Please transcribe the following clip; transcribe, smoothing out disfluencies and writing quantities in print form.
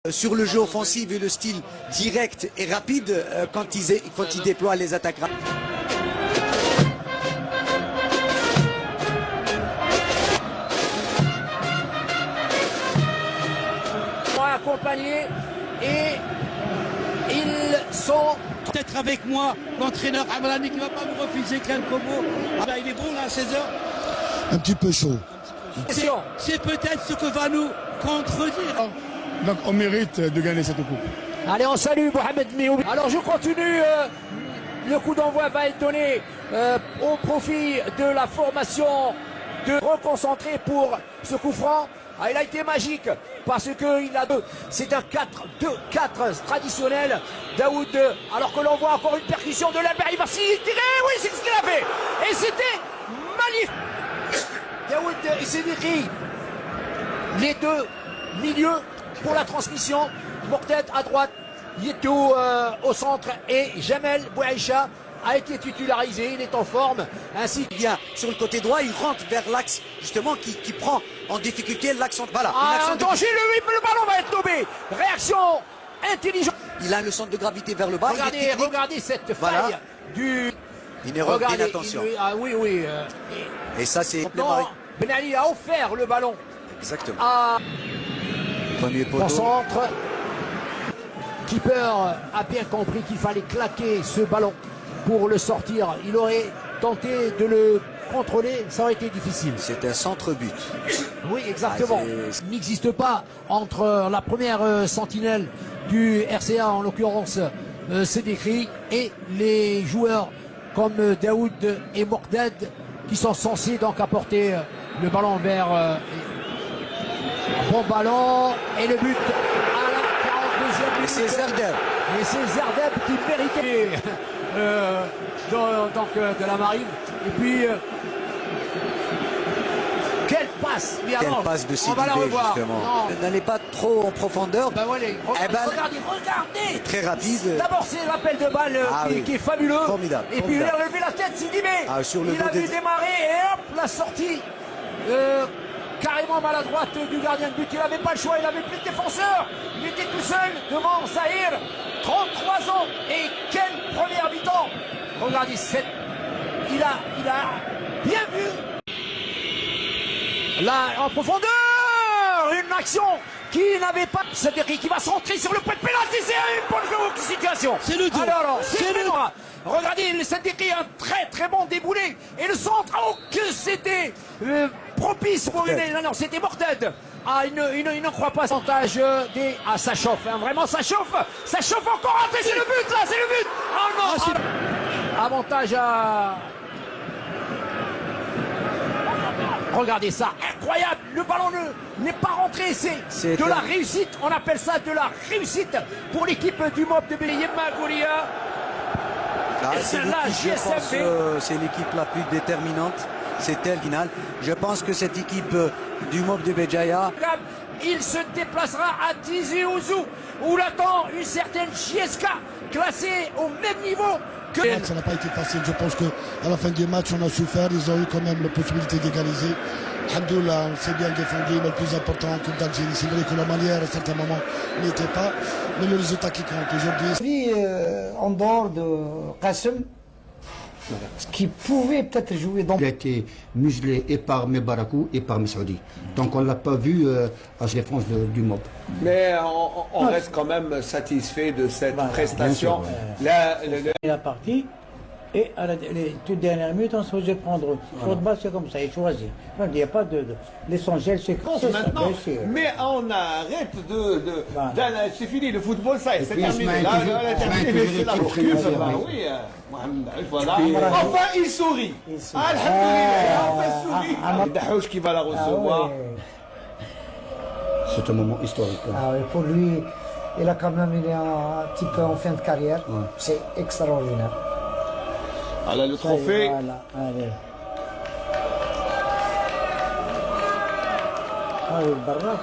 Sur le jeu offensif et le style direct et rapide quand ils déploient les attaques rapides. Accompagnés et ils sont peut-être avec moi l'entraîneur Amalani qui ne va pas me refuser Ken Komo. Ah ben, il est bon là à 16h. Un petit peu chaud. C'est peut-être ce que va nous contredire. Donc on mérite de gagner cette coupe. Allez, on salue Mohamed Mioub. Alors je continue. Le coup d'envoi va être donné au profit de la formation de reconcentrer pour ce coup franc. Ah, il a été magique parce que il a c'est un 4-2-4 traditionnel. Daoud, alors que l'on voit encore une percussion de l'Albert, il va s'y tirer. Oui, c'est ce qu'il a fait. Et c'était magnifique. Daoud et Sédikri, les deux milieux pour la transmission. Morted à droite, Yetou au centre et Jamel Bouaïcha a été titularisé, il est en forme, ainsi qu'il vient sur le côté droit, il rentre vers l'axe justement qui prend en difficulté l'axe. Voilà. Un danger, le ballon va être tombé. Réaction intelligente. Il a le centre de gravité vers le bas. Regardez cette faille du. Une erreur d'inattention. Ah oui, oui. Et ça c'est. Ben Ali a offert le ballon. Exactement. Premier poteau. Au centre. Keeper a bien compris qu'il fallait claquer ce ballon pour le sortir. Il aurait tenté de le contrôler, ça aurait été difficile. C'est un centre-but. Oui, exactement. Il n'existe pas entre la première sentinelle du RCA, en l'occurrence Sédikri, et les joueurs comme Daoud et Morted qui sont censés donc apporter le ballon vers bon ballon et le but à la 42e minute. Et c'est Zerdeb. Et c'est Zerdeb qui méritait donc de la Marine. Et puis quelle passe, quelle passe de Sidibé, on va la revoir. N'allez pas trop en profondeur. Regardez. Très rapide. D'abord c'est l'appel de balle qui est fabuleux. Formidable. Et puis il a levé la tête, Sidibé. Il a vu démarrer et hop, la sortie carrément maladroite du gardien de but. Il n'avait pas le choix, il n'avait plus de défenseur. Il était tout seul devant Zahir. 33 ans. Et quelle première mi-temps. Regardez, il a bien vu. Là, en profondeur, une action qui n'avait pas. Sédikri qui va centrer sur le point de pénalty. C'est une bonne situation. C'est le dos. Alors, c'est le droit. Regardez, le Sédikri a un très bon déboulé. Et le centre, oh que c'était propice pour une. Non, c'était Morted. Ah, il ne croit pas avantage des. Ah, ça chauffe, hein, vraiment, ça chauffe encore. Après, c'est le but, là, c'est le but. Oh non, avantage à. Regardez ça, incroyable, le ballon n'est pas rentré, c'est de la réussite, on appelle ça de la réussite pour l'équipe du MOP de Yemma Gouria. C'est l'équipe la plus déterminante, c'est elle finale. Je pense que cette équipe du MOP de Béjaïa. Il se déplacera à Tizi Ouzou, où l'attend une certaine Chieska, classée au même niveau. Ça n'a pas été facile. Je pense qu'à la fin du match, on a souffert. Ils ont eu quand même la possibilité d'égaliser. Alhamdoulilah, on s'est bien défendu, mais le plus important, Coupe d'Algérie. C'est vrai que la manière, à certains moments, n'était pas. Mais le résultat qui compte aujourd'hui. En dehors de Qassem, qui pouvait peut-être jouer dans. Il a été muselé et par Mebarakou et par Messoudi. Donc on ne l'a pas vu à la défense du MOP. Mais on reste quand même satisfait de cette prestation. La partie, et à les toutes dernières minutes, on se faisait prendre. Football, c'est comme ça, il choisit. Il n'y a pas de. L'essentiel, c'est que c'est maintenant. Mais on arrête c'est fini, le football, ça y est, c'est terminé. Là, c'est la recul. Oui, voilà. Enfin, il sourit. Alhamdoulilah, enfin, il sourit. Dahouz qui va la recevoir. C'est un moment historique. Ah oui, pour lui, il a quand même, il est un petit peu en fin de carrière. C'est extraordinaire. Voilà le trophée. Voilà, allez. Ah, le barrage,